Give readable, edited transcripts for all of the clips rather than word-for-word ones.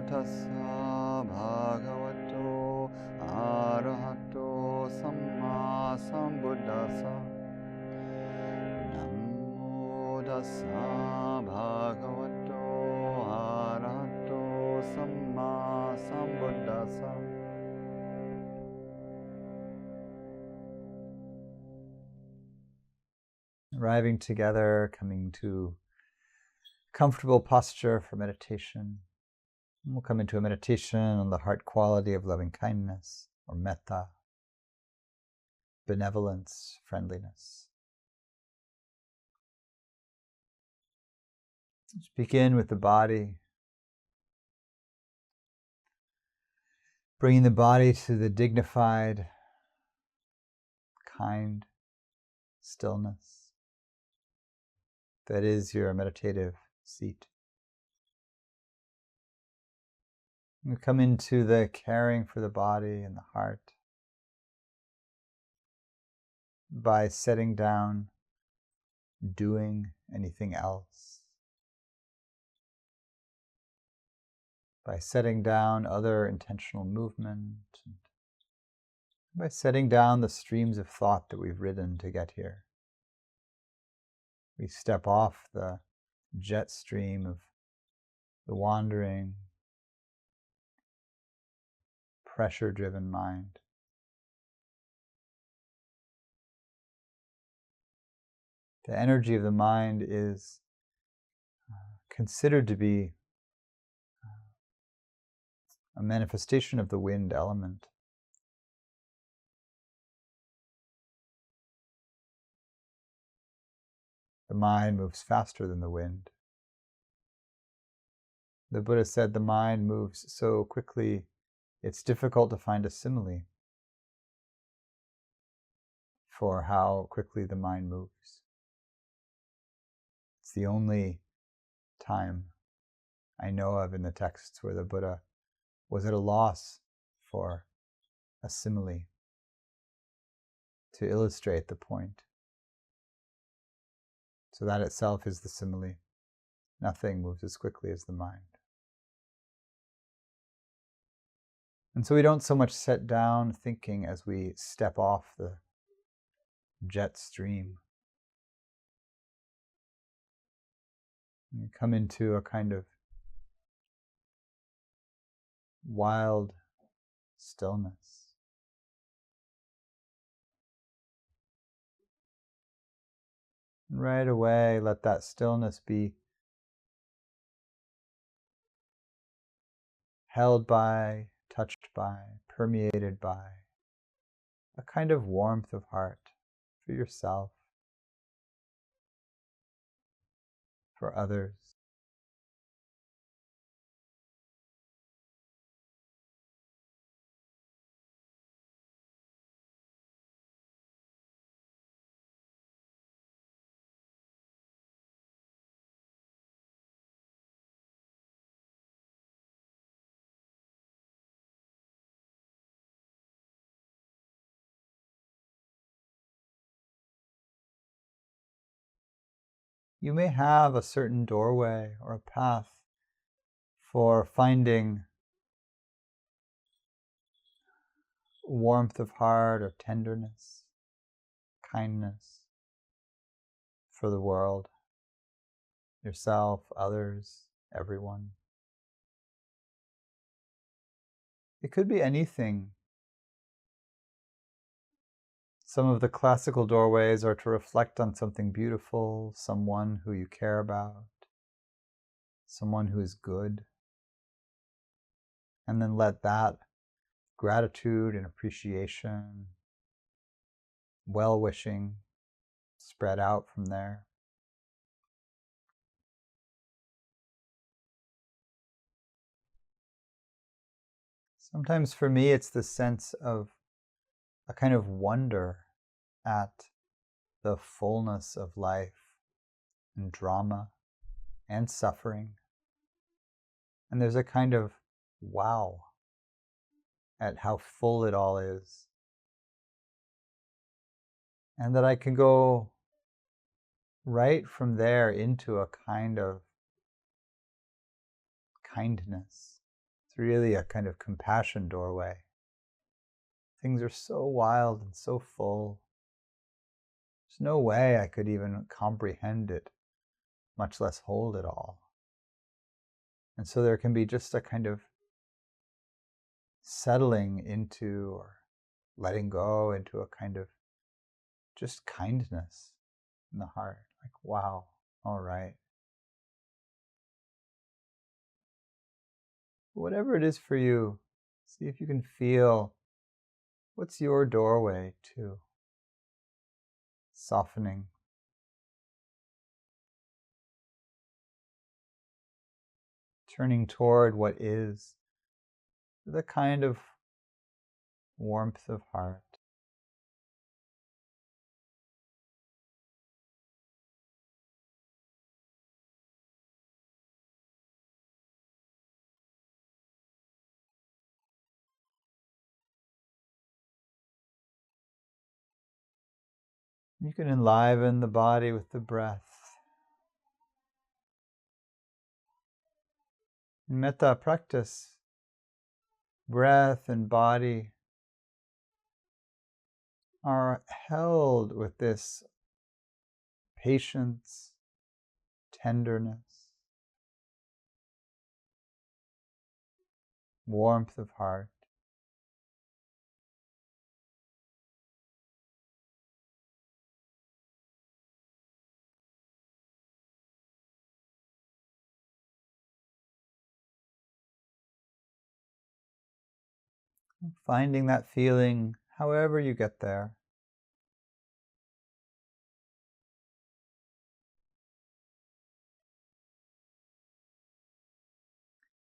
tassa bhagavato arahato sammāsambuddhasa. Namo tassa bhagavato arahato sammāsambuddhasa. Arriving together, coming to comfortable posture for meditation. We'll come into a meditation on the heart quality of loving kindness, or Mettā, benevolence, friendliness. Let's begin with the body. Bringing the body to the dignified, kind stillness that is your meditative seat. We come into the caring for the body and the heart by setting down doing anything else, by setting down other intentional movement, and by setting down the streams of thought that we've ridden to get here. We step off the jet stream of the wandering, pressure-driven mind. The energy of the mind is considered to be a manifestation of the wind element. The mind moves faster than the wind. The Buddha said the mind moves so quickly it's difficult to find a simile for how quickly the mind moves. It's the only time I know of in the texts where the Buddha was at a loss for a simile to illustrate the point. So that itself is the simile. Nothing moves as quickly as the mind. And so we don't so much set down thinking as we step off the jet stream. We come into a kind of wild stillness. And right away, let that stillness be held by, touched by, permeated by a kind of warmth of heart for yourself, for others. You may have a certain doorway or a path for finding warmth of heart or tenderness, kindness for the world, yourself, others, everyone. It could be anything. Some of the classical doorways are to reflect on something beautiful, someone who you care about, someone who is good, and then let that gratitude and appreciation, well-wishing, spread out from there. Sometimes for me it's the sense of a kind of wonder at the fullness of life and drama and suffering. And there's a kind of wow at how full it all is. And that I can go right from there into a kind of kindness It's really a kind of compassion doorway. Things are so wild and so full. There's no way I could even comprehend it, much less hold it all. And so there can be just a kind of settling into, or letting go into, a kind of just kindness in the heart. Like, wow, all right. Whatever it is for you, see if you can feel what's your doorway to softening. Turning toward what is, with a kind of warmth of heart. You can enliven the body with the breath. In Mettā practice, breath and body are held with this patience, tenderness, warmth of heart. Finding that feeling however you get there.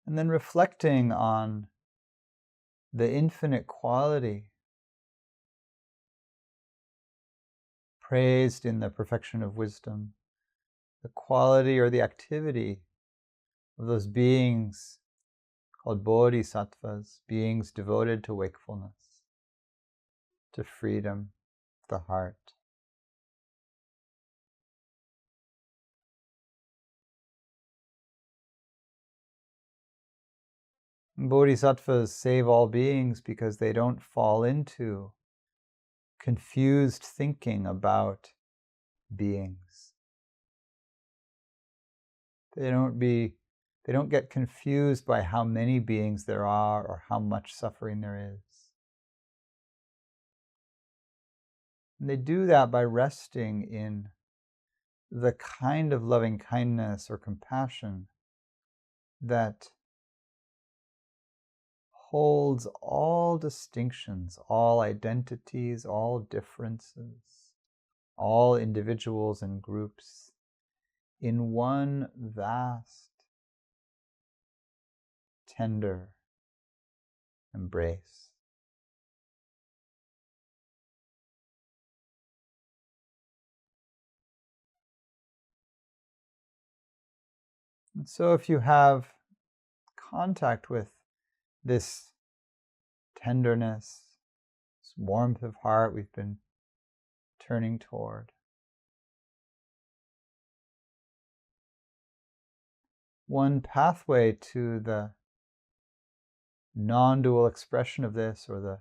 And then reflecting on the infinite quality praised in the perfection of wisdom, the quality or the activity of those beings called Bodhisattvas, beings devoted to wakefulness, to freedom, the heart. Bodhisattvas save all beings because they don't fall into confused thinking about beings. They don't get confused by how many beings there are or how much suffering there is. And they do that by resting in the kind of loving kindness or compassion that holds all distinctions, all identities, all differences, all individuals and groups in one vast, tender embrace. And so if you have contact with this tenderness, this warmth of heart we've been turning toward, one pathway to the non-dual expression of this, or the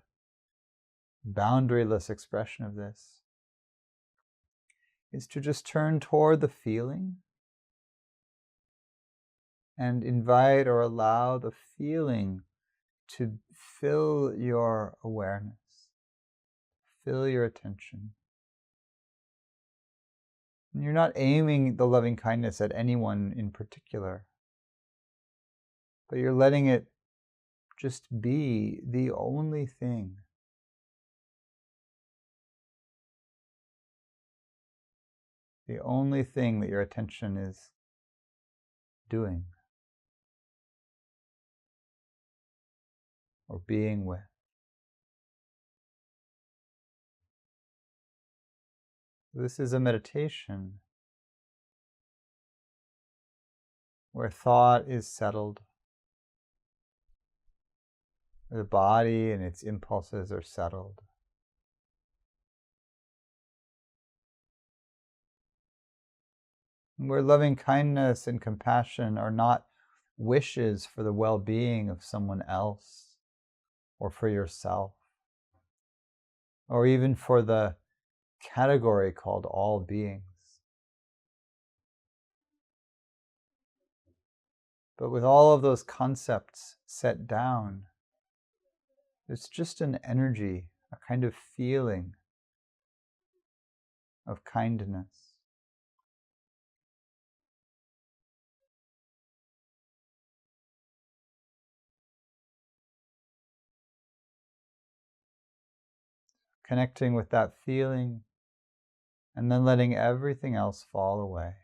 boundaryless expression of this, is to just turn toward the feeling and invite or allow the feeling to fill your awareness, fill your attention. And you're not aiming the loving kindness at anyone in particular, but you're letting it just be the only thing. The only thing that your attention is doing or being with. This is a meditation where thought is settled, where the body and its impulses are settled. Where loving kindness and compassion are not wishes for the well-being of someone else, or for yourself, or even for the category called all beings. But with all of those concepts set down, it's just an energy, a kind of feeling of kindness. Connecting with that feeling, and then letting everything else fall away.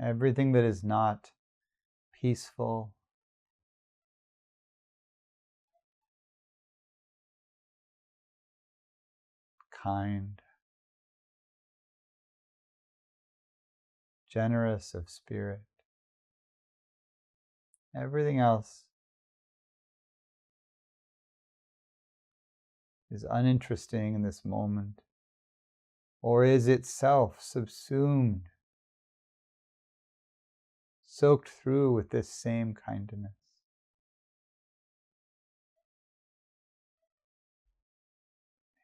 Everything that is not peaceful, kind, generous of spirit. Everything else is uninteresting in this moment, or is itself subsumed, soaked through with this same kindness.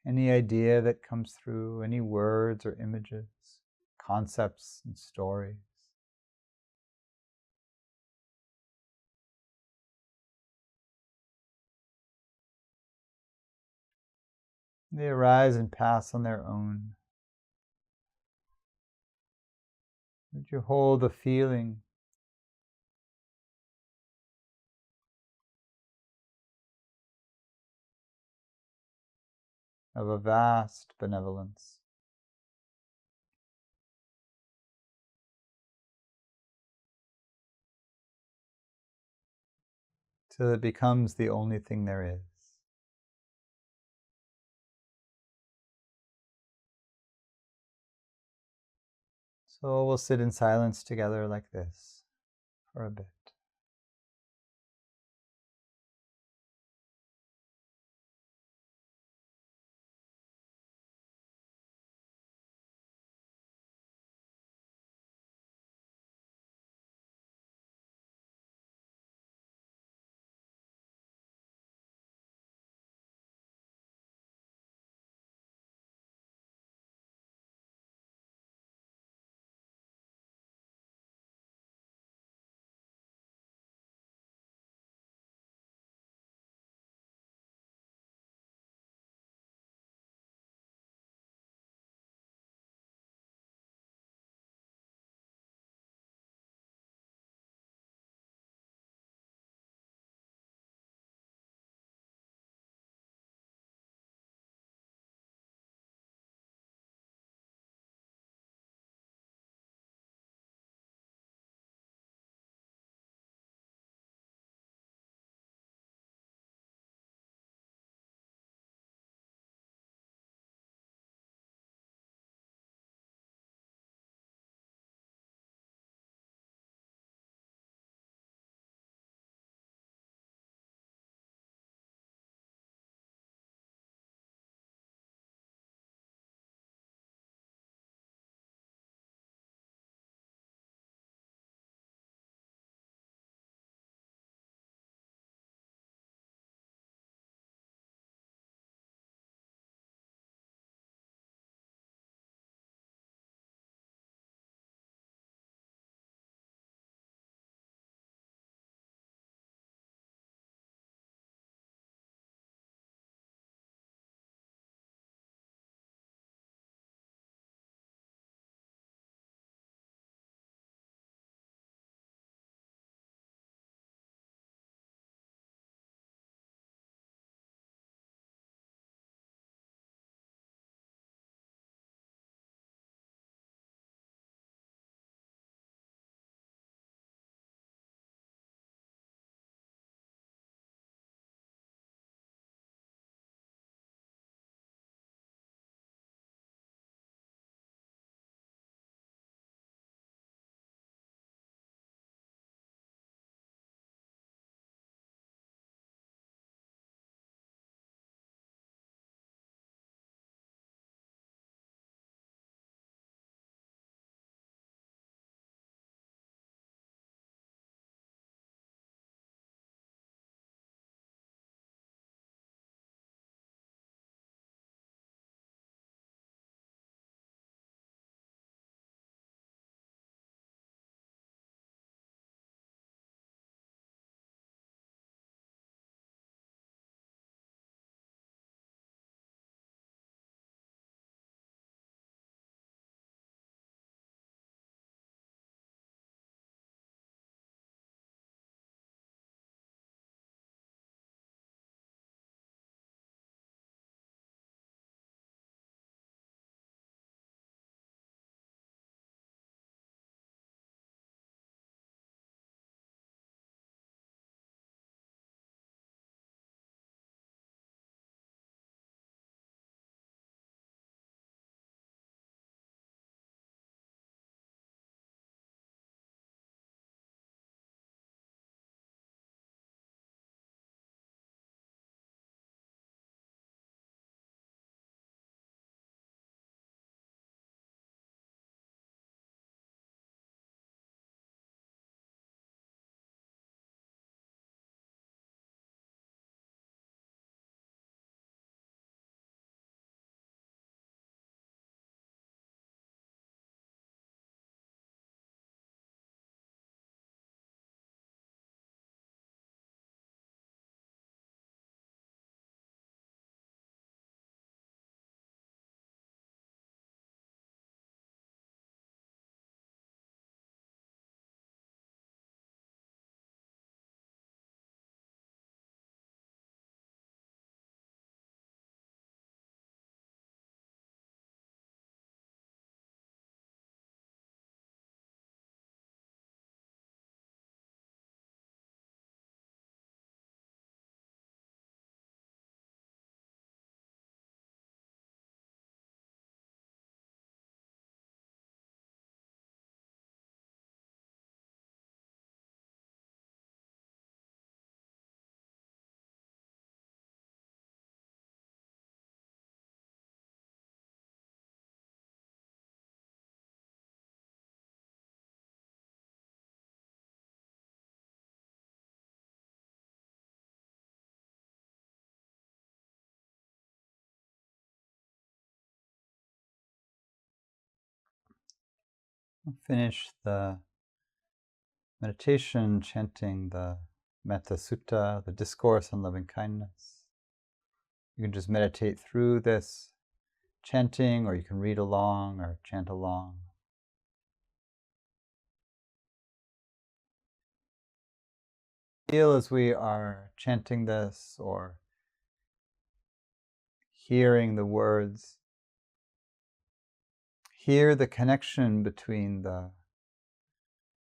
Any idea that comes through, any words or images, concepts and stories. They arise and pass on their own. Would you hold the feeling of a vast benevolence? Till it becomes the only thing there is. So we'll sit in silence together like this for a bit. We'll finish the meditation chanting the Mettā Sutta, the discourse on loving kindness. You can just meditate through this chanting, or you can read along or chant along. Feel as we are chanting this or hearing the words, hear the connection between the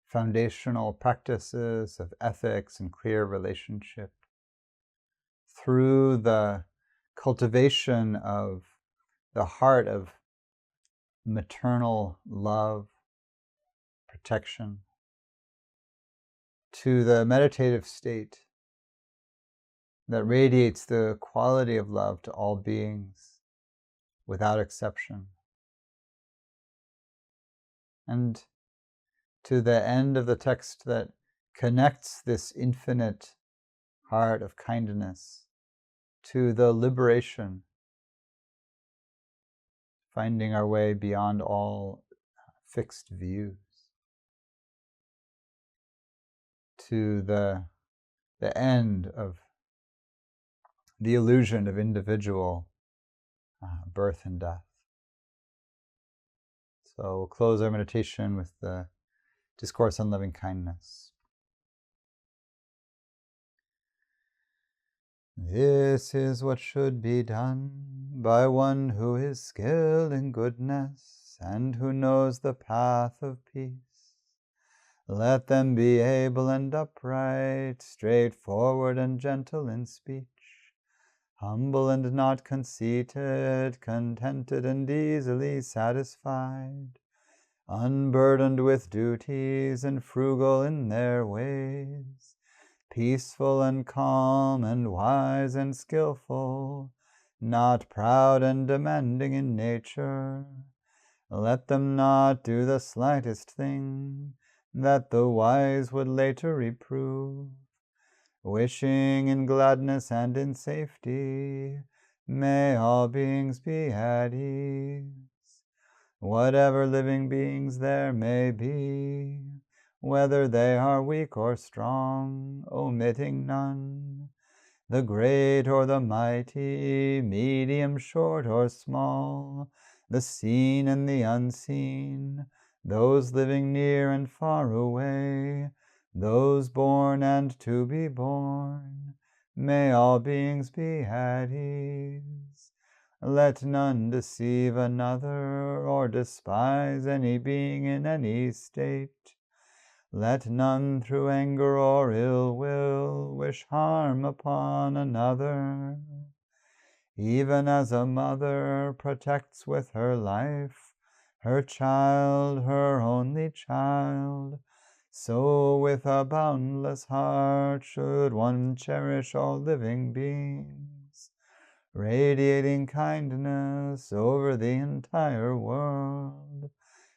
foundational practices of ethics and clear relationship through the cultivation of the heart of maternal love, protection, to the meditative state that radiates the quality of love to all beings without exception. And to the end of the text that connects this infinite heart of kindness to the liberation, finding our way beyond all fixed views, to the end of the illusion of individual birth and death. So we'll close our meditation with the discourse on loving kindness. This is what should be done by one who is skilled in goodness and who knows the path of peace. Let them be able and upright, straightforward and gentle in speech, humble and not conceited, contented and easily satisfied, unburdened with duties and frugal in their ways, peaceful and calm and wise and skillful, not proud and demanding in nature. Let them not do the slightest thing that the wise would later reprove, wishing in gladness and in safety, may all beings be at ease. Whatever living beings there may be, whether they are weak or strong, omitting none, the great or the mighty, medium, short or small, the seen and the unseen, those living near and far away, those born and to be born, may all beings be at ease. Let none deceive another or despise any being in any state. Let none through anger or ill will wish harm upon another. Even as a mother protects with her life her child, her only child, so with a boundless heart should one cherish all living beings, radiating kindness over the entire world,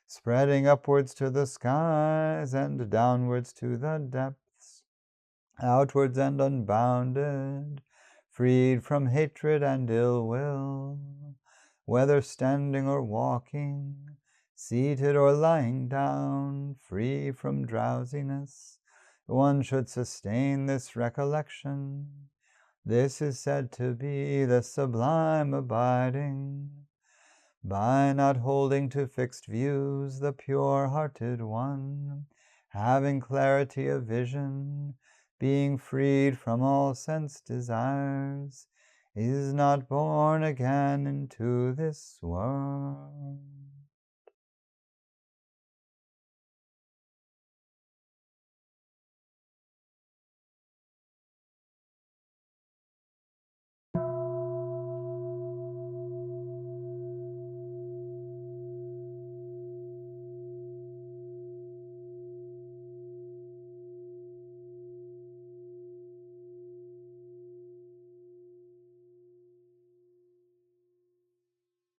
spreading upwards to the skies and downwards to the depths, outwards and unbounded, freed from hatred and ill will, whether standing or walking, seated or lying down, free from drowsiness. One should sustain this recollection. This is said to be the sublime abiding. By not holding to fixed views, the pure-hearted one, having clarity of vision, being freed from all sense desires, is not born again into this world.